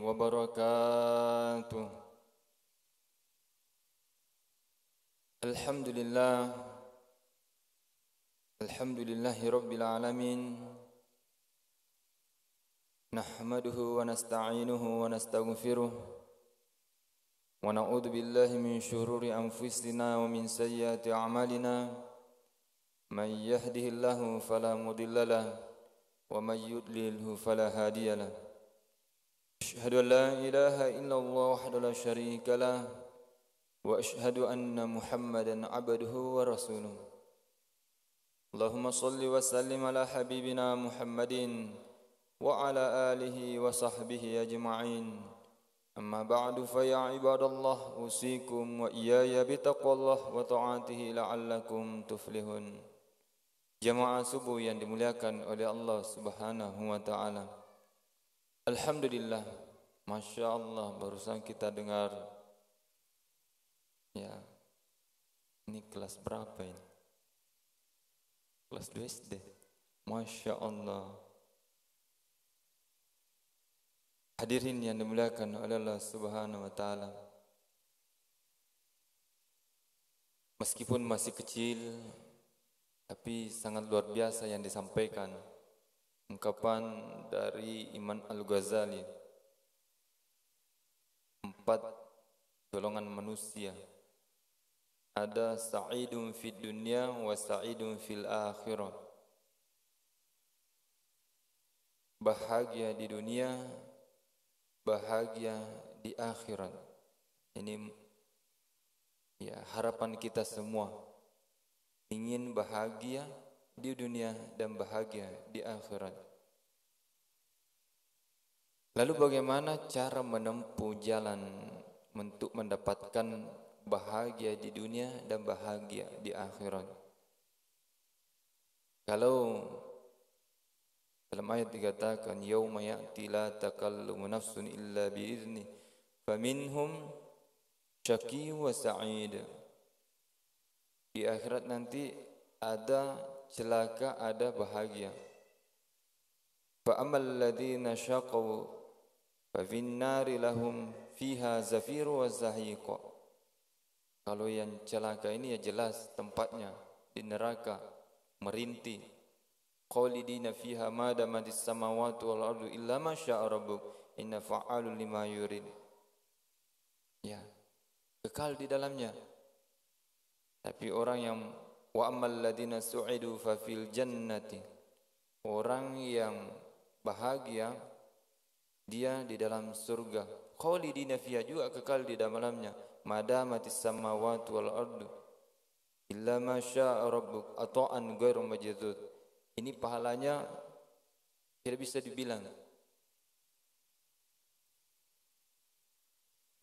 wabarakatuh. Alhamdulillah. Alhamdulillahi rabbil alamin. Nahmaduhu wa nasta'inuhu wa nastaghfiruh. Wa na'udzu billahi min syururi anfusina wa min sayyiati a'malina. Man yahdihillahu fala mudilla lahu wa man yudlilhu fala hadiya lahu. Asyhadu an la ilaha illallah wahdahu la syarika lah wa asyhadu anna Muhammadan abduhu wa rasuluh. Allahumma salli wa sallim ala habibina Muhammadin wa ala alihi wa sahbihi ajma'in. Amma ba'du fa ya ibadallah usikum wa iyaya bitaqwallah wa ta'atihi la'allakum tuflihun. Jamaah subuh yang dimuliakan oleh Allah Subhanahu wa taala. Alhamdulillah, Masya Allah, barusan kita dengar. Ya, ini kelas berapa ini? Kelas 2 SD. Masya Allah. Hadirin yang dimuliakan oleh Allah Subhanahu wa taala. Meskipun masih kecil, tapi sangat luar biasa yang disampaikan. Ungkapan dari Imam Al-Ghazali, 4 golongan manusia. Ada sa'idun fid dunya wa sa'idun fil akhirah. Bahagia di dunia, bahagia di akhirat. Ini ya harapan kita semua. Ingin bahagia di dunia dan bahagia di akhirat. Lalu bagaimana cara menempuh jalan untuk mendapatkan bahagia di dunia dan bahagia di akhirat? Kalau dalam ayat dikatakan yauma ya'ti la takallumu nafsun illa bi'izni faminhum syaqi wa sa'id. Di akhirat nanti ada celaka, ada bahagia. Fa ammal ladzina syaqaw fa fin nari lahum fiha zafiru wa zahiq. Kalau yang celaka ini ya jelas tempatnya di neraka, merintih. Khalidina fiha ma damatis samawati wal ardu illa ma syaa rabbuk inna fa'alun lima yurid. Ya, kekal di dalamnya. Tapi orang yang wa ammal ladzina su'idu fa fil jannati, orang yang bahagia dia di dalam surga. Khalidina fiha, juga kekal di dalamnya. Madamatis samawati wal ardu illa ma syaa rabbuk ata'an ghairu majdud. Ini pahalanya tidak bisa dibilang.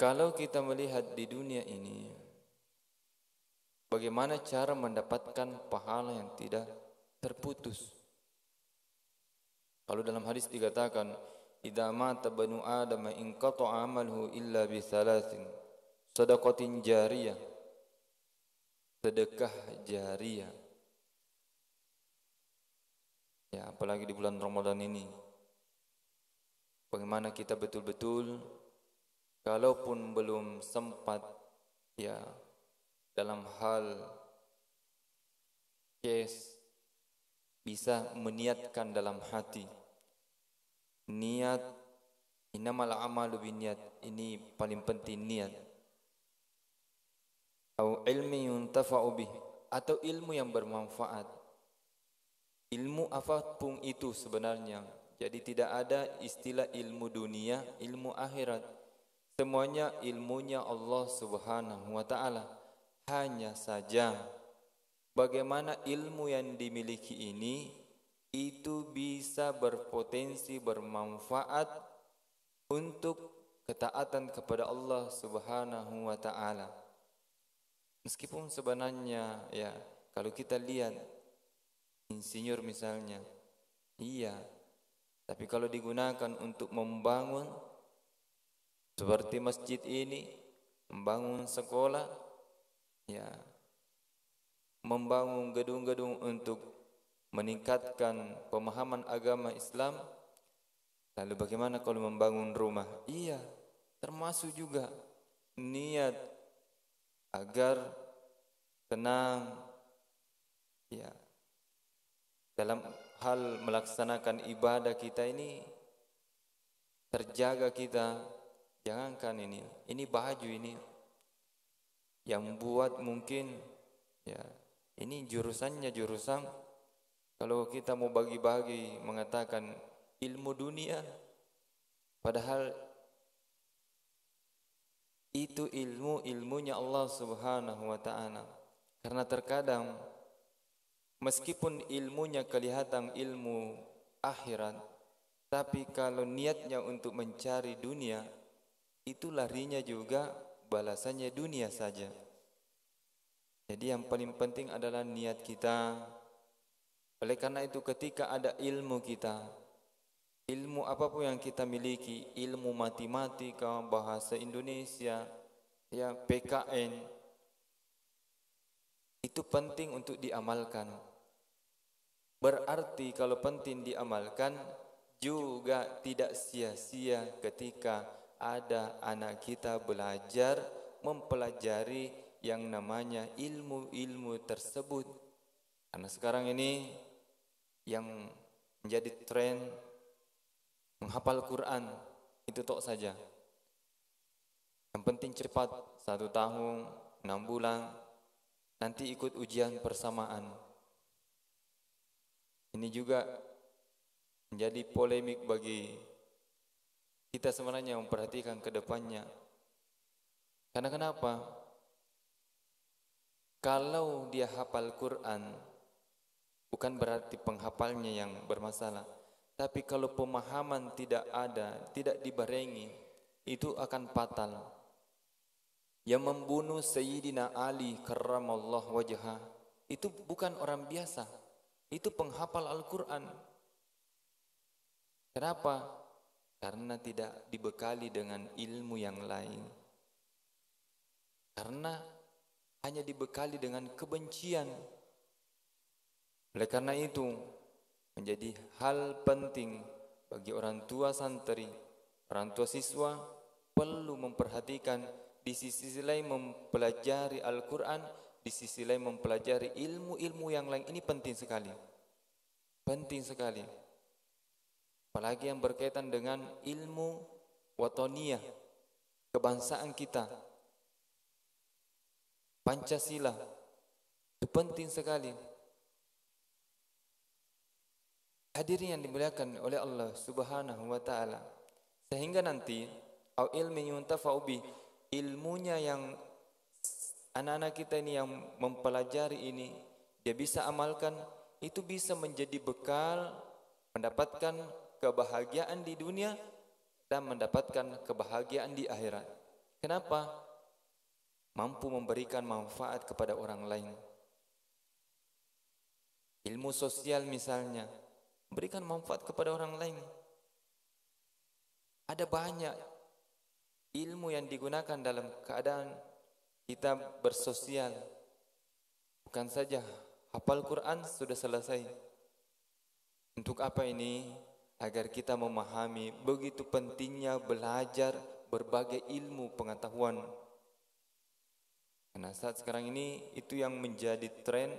Kalau kita melihat di dunia ini, bagaimana cara mendapatkan pahala yang tidak terputus? Kalau dalam hadis dikatakan, idza mata banu adam inqata'a amaluhu illa bi thalathin. Shadaqatin jariyah. Sedekah jariyah. Ya, apalagi di bulan Ramadan ini. Bagaimana kita betul-betul kalaupun belum sempat ya dalam hal bisa meniatkan dalam hati. Niat, innamal a'malu binniyat, ini paling penting niat. Au ilmi yuntafa'u bih, atau ilmu yang bermanfaat. Ilmu apapun itu sebenarnya. Jadi tidak ada istilah ilmu dunia, ilmu akhirat. Semuanya ilmunya Allah Subhanahu wa taala. Hanya saja bagaimana ilmu yang dimiliki ini itu bisa berpotensi bermanfaat untuk ketaatan kepada Allah Subhanahu wa taala. Meskipun sebenarnya ya kalau kita lihat insinyur misalnya, iya, tapi kalau digunakan untuk membangun seperti masjid ini, membangun sekolah, ya, membangun gedung-gedung untuk meningkatkan pemahaman agama Islam, Lalu bagaimana kalau membangun rumah? Iya, termasuk juga niat agar tenang, ya, dalam hal melaksanakan ibadah kita ini terjaga kita. Jangankan ini baju ini yang buat mungkin ya ini jurusannya jurusan kalau kita mau bagi-bagi mengatakan ilmu dunia, padahal itu ilmunya Allah Subhanahu wa taala. Karena terkadang meskipun ilmunya kelihatan ilmu akhirat, tapi kalau niatnya untuk mencari dunia, itu larinya juga balasannya dunia saja. Jadi yang paling penting adalah niat kita. Oleh karena itu ketika ada ilmu kita, ilmu apapun yang kita miliki, ilmu matematika, bahasa Indonesia, ya PKN, itu penting untuk diamalkan. Berarti kalau penting diamalkan, juga tidak sia-sia ketika ada anak kita belajar mempelajari yang namanya ilmu-ilmu tersebut. Karena sekarang ini yang menjadi tren menghafal Quran itu tok saja. Yang penting cepat, 1 tahun, 6 bulan, nanti ikut ujian persamaan. Ini juga menjadi polemik bagi kita sebenarnya memperhatikan ke depannya. Karena kenapa? Kalau dia hafal Quran, bukan berarti penghafalnya yang bermasalah. Tapi kalau pemahaman tidak ada, tidak dibarengi, itu akan fatal. Yang membunuh Sayyidina Ali karramallahu wajhah itu bukan orang biasa. Itu penghafal Al-Quran. Kenapa? Karena tidak dibekali dengan ilmu yang lain. Karena hanya dibekali dengan kebencian. Oleh karena itu, menjadi hal penting bagi orang tua santri, orang tua siswa, perlu memperhatikan di sisi lain mempelajari Al-Quran, di sisi lain mempelajari ilmu-ilmu yang lain. Ini penting sekali. Penting sekali. Apalagi yang berkaitan dengan ilmu watoniyah, kebangsaan kita, Pancasila, itu penting sekali. Hadirin yang dimuliakan oleh Allah Subhanahu wa taala. Sehingga nanti au ilmi yuntafa'u bi, ilmunya yang anak-anak kita ini yang mempelajari ini dia bisa amalkan, itu bisa menjadi bekal mendapatkan kebahagiaan di dunia dan mendapatkan kebahagiaan di akhirat. Kenapa? Mampu memberikan manfaat kepada orang lain. Ilmu sosial misalnya, berikan manfaat kepada orang lain. Ada banyak ilmu yang digunakan dalam keadaan kita bersosial. Bukan saja hafal Quran sudah selesai. Untuk apa ini? Agar kita memahami begitu pentingnya belajar berbagai ilmu pengetahuan. Karena saat sekarang ini itu yang menjadi tren,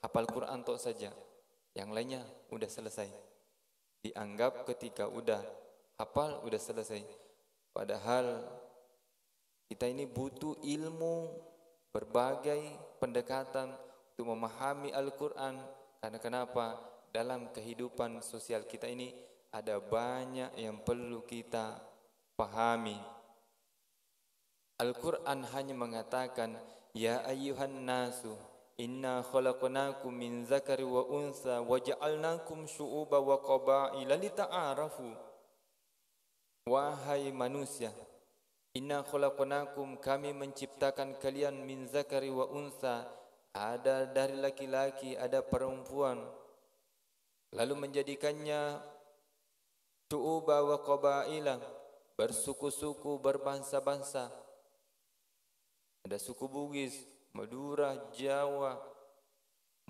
hafal Quran tok saja. Yang lainnya udah selesai. Dianggap ketika udah hafal udah selesai. Padahal kita ini butuh ilmu berbagai pendekatan untuk memahami Al-Quran. Karena kenapa? Dalam kehidupan sosial kita ini ada banyak yang perlu kita pahami. Al-Quran hanya mengatakan, ya ayyuhan nasu, inna khalaqnakum min zakari wa unsa wa ja'alnakum syu'uba wa qabaila lita'arafu. Wahai manusia, inna khalaqnakum, kami menciptakan kalian min zakari wa unsa, ada dari laki-laki, ada perempuan, lalu menjadikannya syu'uba wa qabaila, bersuku-suku, berbangsa-bangsa. Ada suku Bugis, Madura, Jawa,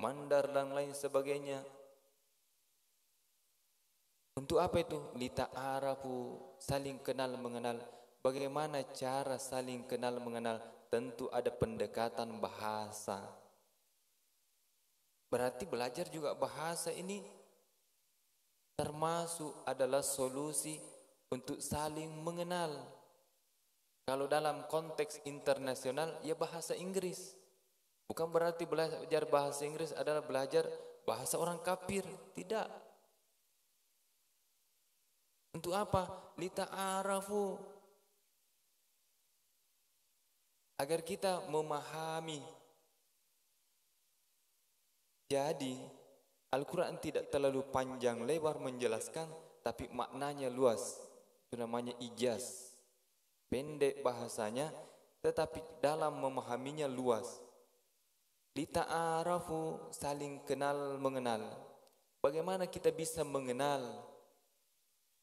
Mandar dan lain sebagainya. Untuk apa itu? Lita'arafu, saling kenal mengenal. Bagaimana cara saling kenal mengenal? Tentu ada pendekatan bahasa. Berarti belajar juga bahasa ini termasuk adalah solusi untuk saling mengenal. Kalau dalam konteks internasional, ya bahasa Inggris. Bukan berarti belajar bahasa Inggris adalah belajar bahasa orang kafir. Tidak. Untuk apa? Lita'arafu, agar kita memahami. Jadi Al-Quran tidak terlalu panjang lebar menjelaskan, tapi maknanya luas. Itu namanya ijaz. Pendek bahasanya, tetapi dalam memahaminya luas. Lita'arafu, saling kenal mengenal. Bagaimana kita bisa mengenal?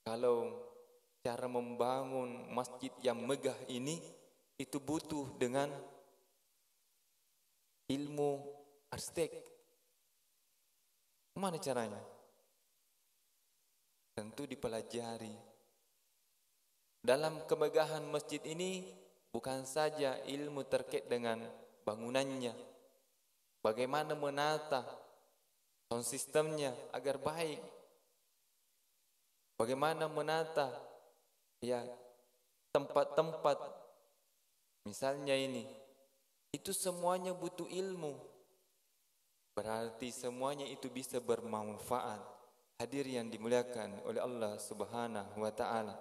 Kalau cara membangun masjid yang megah ini, itu butuh dengan ilmu arsitek. Mana caranya? Tentu dipelajari. Dalam kemegahan masjid ini bukan saja ilmu terkait dengan bangunannya, bagaimana menata sound systemnya agar baik, bagaimana menata ya tempat-tempat, misalnya ini, itu semuanya butuh ilmu. Berarti semuanya itu bisa bermanfaat. Hadir yang dimuliakan oleh Allah Subhanahu wa taala.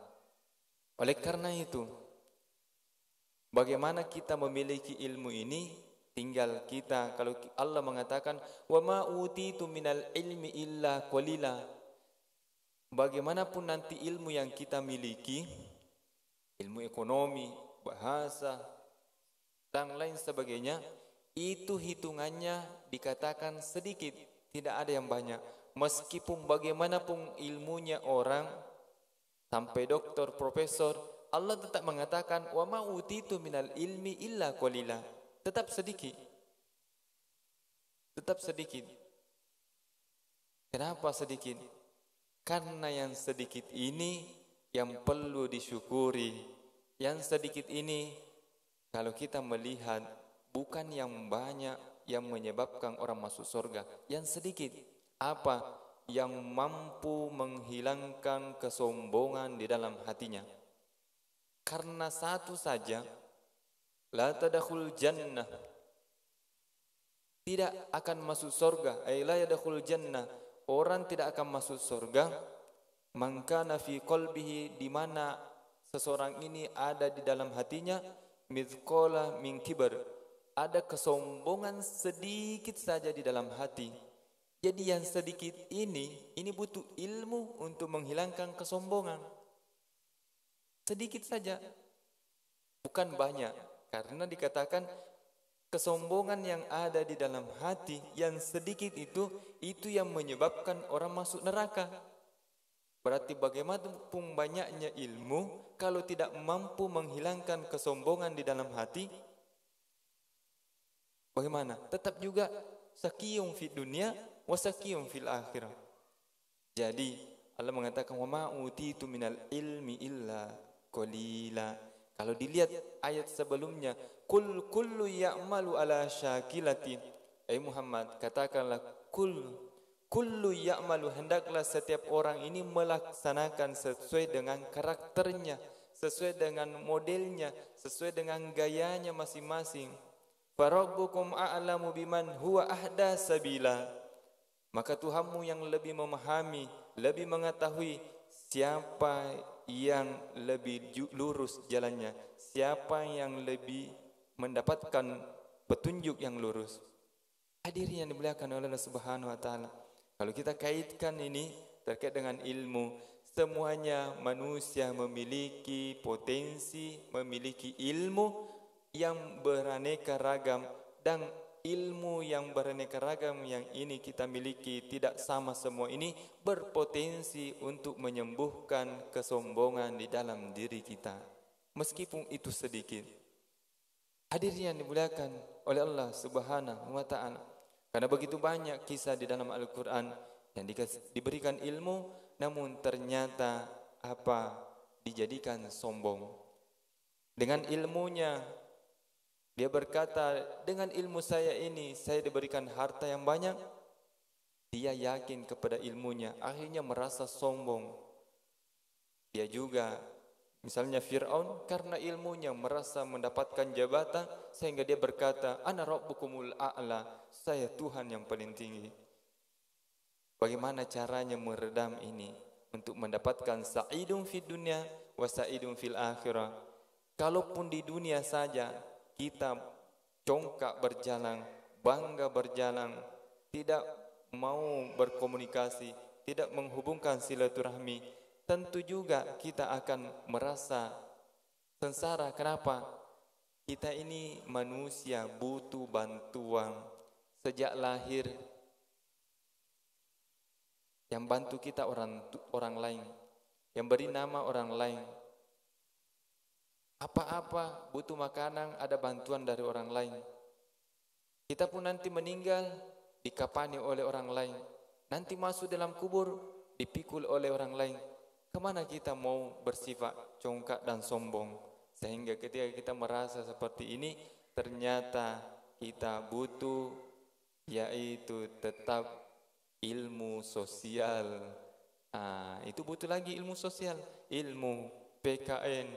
Oleh karena itu, bagaimana kita memiliki ilmu ini? Tinggal kita, kalau Allah mengatakan wa ma utitu minal ilmi illa qalila. Bagaimanapun nanti ilmu yang kita miliki, ilmu ekonomi, bahasa, dan lain sebagainya, itu hitungannya dikatakan sedikit, tidak ada yang banyak. Meskipun bagaimanapun ilmunya orang, sampai doktor, profesor, Allah tetap mengatakan wa ma utitu minal ilmi illa qalila. Tetap sedikit. Tetap sedikit. Kenapa sedikit? Karena yang sedikit ini yang perlu disyukuri. Yang sedikit ini kalau kita melihat bukan yang banyak yang menyebabkan orang masuk surga. Yang sedikit apa? Yang mampu menghilangkan kesombongan di dalam hatinya. Karena satu saja, la tadkhul jannah, tidak akan masuk surga. Ay la yadkhul jannah, orang tidak akan masuk surga. Man kana fi qalbihi, di mana seseorang ini ada di dalam hatinya mithqala min kibar, ada kesombongan sedikit saja di dalam hati. Jadi yang sedikit ini butuh ilmu untuk menghilangkan kesombongan. Sedikit saja, bukan banyak. Karena dikatakan kesombongan yang ada di dalam hati yang sedikit itu yang menyebabkan orang masuk neraka. Berarti bagaimanapun banyaknya ilmu, kalau tidak mampu menghilangkan kesombongan di dalam hati, bagaimana? Tetap juga sakiyum fid dunya wa sakiyum fil akhirah. Jadi Allah mengatakan wa ma utitu minal ilmi illa qalila. Kalau dilihat ayat sebelumnya, kullu ya'malu ala syakilati. Muhammad, katakanlah kullu ya'malu, hendaklah setiap orang ini melaksanakan sesuai dengan karakternya, sesuai dengan modelnya, sesuai dengan gayanya masing-masing. Farabbukum a'lamu biman huwa ahda sabila. Maka Tuhanmu yang lebih memahami, lebih mengetahui siapa yang lebih lurus jalannya, siapa yang lebih mendapatkan petunjuk yang lurus. Hadirin yang dimuliakan oleh Allah Subhanahu wa taala. Kalau kita kaitkan ini terkait dengan ilmu, semuanya manusia memiliki potensi, memiliki ilmu yang beraneka ragam, dan ilmu yang beraneka ragam yang ini kita miliki tidak sama semua ini berpotensi untuk menyembuhkan kesombongan di dalam diri kita, meskipun itu sedikit. Hadirin yang dimuliakan oleh Allah Subhanahu wa taala. Karena begitu banyak kisah di dalam Al-Quran yang diberikan ilmu, namun ternyata apa? Dijadikan sombong. Dengan ilmunya dia berkata, dengan ilmu saya ini saya diberikan harta yang banyak. Dia yakin kepada ilmunya, akhirnya merasa sombong. Dia juga, misalnya Fir'aun, karena ilmunya merasa mendapatkan jabatan, sehingga dia berkata, Ana Rabbukumul A'la, saya Tuhan yang paling tinggi. Bagaimana caranya meredam ini? Untuk mendapatkan sa'idun fid dunya wa sa'idun fil akhirah. Kalaupun di dunia saja kita congkak berjalan, bangga berjalan, tidak mau berkomunikasi, tidak menghubungkan silaturahmi, tentu juga kita akan merasa sengsara. Kenapa? Kita ini manusia butuh bantuan. Sejak lahir yang bantu kita orang lain, yang beri nama orang lain. Apa-apa butuh makanan, ada bantuan dari orang lain. Kita pun nanti meninggal dikapani oleh orang lain. Nanti masuk dalam kubur dipikul oleh orang lain. Kemana kita mau bersifat congkak dan sombong? Sehingga ketika kita merasa seperti ini, ternyata kita butuh, yaitu tetap ilmu sosial. Itu butuh lagi ilmu sosial, ilmu PKN.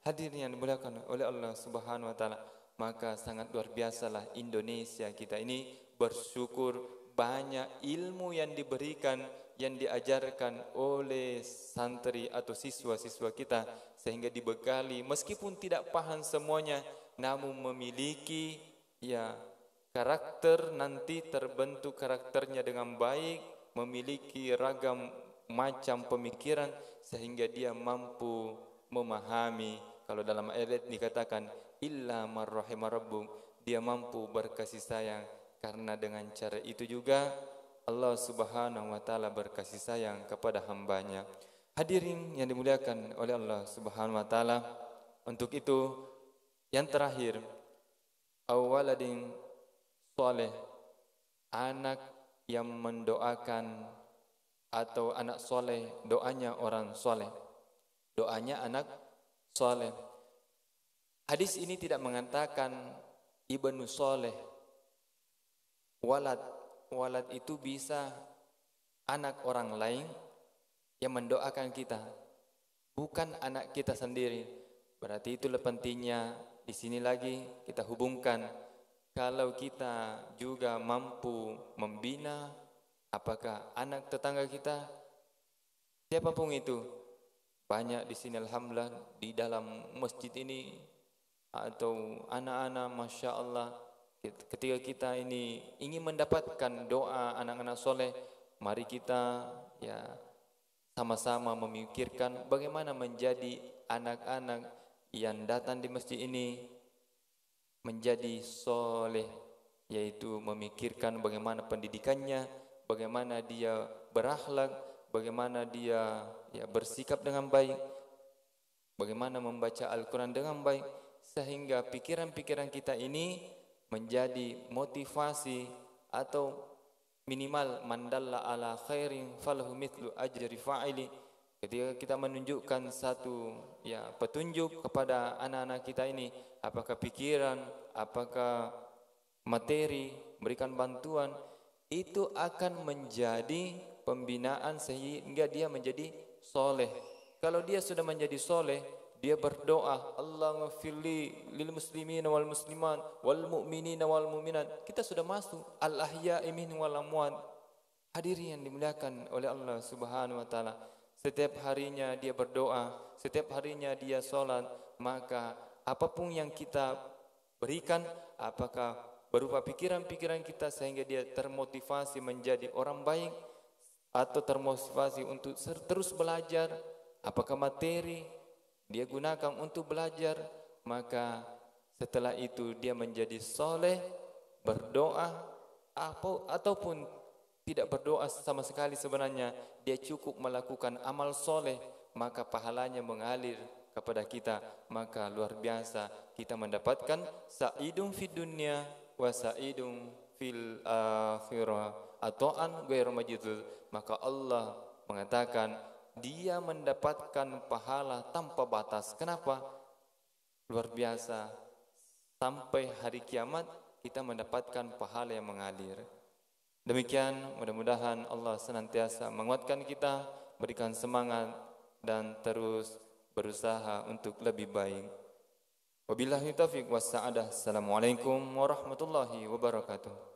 Hadirin yang dimuliakan oleh Allah Subhanahu wa taala, maka sangat luar biasalah Indonesia kita ini bersyukur banyak ilmu yang diberikan, yang diajarkan oleh santri atau siswa-siswa kita, sehingga dibekali meskipun tidak paham semuanya, namun memiliki karakter, nanti terbentuk karakternya dengan baik, memiliki ragam macam pemikiran sehingga dia mampu memahami. Kalau dalam ayat dikatakan illa marrahima rabbuk, dia mampu berkasih sayang, karena dengan cara itu juga Allah Subhanahu wa taala berkasih sayang kepada hambanya. Hadirin yang dimuliakan oleh Allah Subhanahu wa taala, untuk itu yang terakhir, awaladin soleh, anak yang mendoakan, atau anak soleh, doanya orang soleh, doanya anak soleh. Hadis ini tidak mengatakan ibnu soleh. Walad itu bisa anak orang lain yang mendoakan kita, bukan anak kita sendiri. Berarti itulah pentingnya di sini lagi kita hubungkan. Kalau kita juga mampu membina, apakah anak tetangga kita, siapapun itu, banyak di sini alhamdulillah di dalam masjid ini, atau anak-anak masya Allah, ketika kita ini ingin mendapatkan doa anak-anak soleh, mari kita sama-sama memikirkan bagaimana menjadi anak-anak yang datang di masjid ini menjadi soleh, yaitu memikirkan bagaimana pendidikannya, bagaimana dia berakhlak, bagaimana dia bersikap dengan baik, bagaimana membaca Al-Quran dengan baik, sehingga pikiran-pikiran kita ini menjadi motivasi, atau minimal mandalla ala khairin falahu mithlu ajri fa'ili. Ketika kita menunjukkan satu petunjuk kepada anak-anak kita ini, apakah pikiran, apakah materi, berikan bantuan, itu akan menjadi pembinaan sehingga dia menjadi soleh. Kalau dia sudah menjadi soleh, dia berdoa, Allah ghafirli lil muslimin wal muslimat wal mu'minin wal mu'minat. Kita sudah masuk al-ahya'i minhum wal amwat. Hadirin yang dimuliakan oleh Allah Subhanahu wa taala, setiap harinya dia berdoa, setiap harinya dia sholat, maka apapun yang kita berikan, apakah berupa pikiran-pikiran kita sehingga dia termotivasi menjadi orang baik, atau termotivasi untuk terus belajar, apakah materi dia gunakan untuk belajar, maka setelah itu dia menjadi soleh, berdoa, ataupun tidak berdoa sama sekali, sebenarnya dia cukup melakukan amal soleh, maka pahalanya mengalir kepada kita. Maka luar biasa kita mendapatkan sa'idun fid dunya wa sa'idun fil akhirah, ato'an ghairu majidud. Maka Allah mengatakan dia mendapatkan pahala tanpa batas. Kenapa? Luar biasa. Sampai hari kiamat kita mendapatkan pahala yang mengalir. Demikian, mudah-mudahan Allah senantiasa menguatkan kita, berikan semangat dan terus berusaha untuk lebih baik. Wabillahi taufiq was sa'adah. Assalamualaikum warahmatullahi wabarakatuh.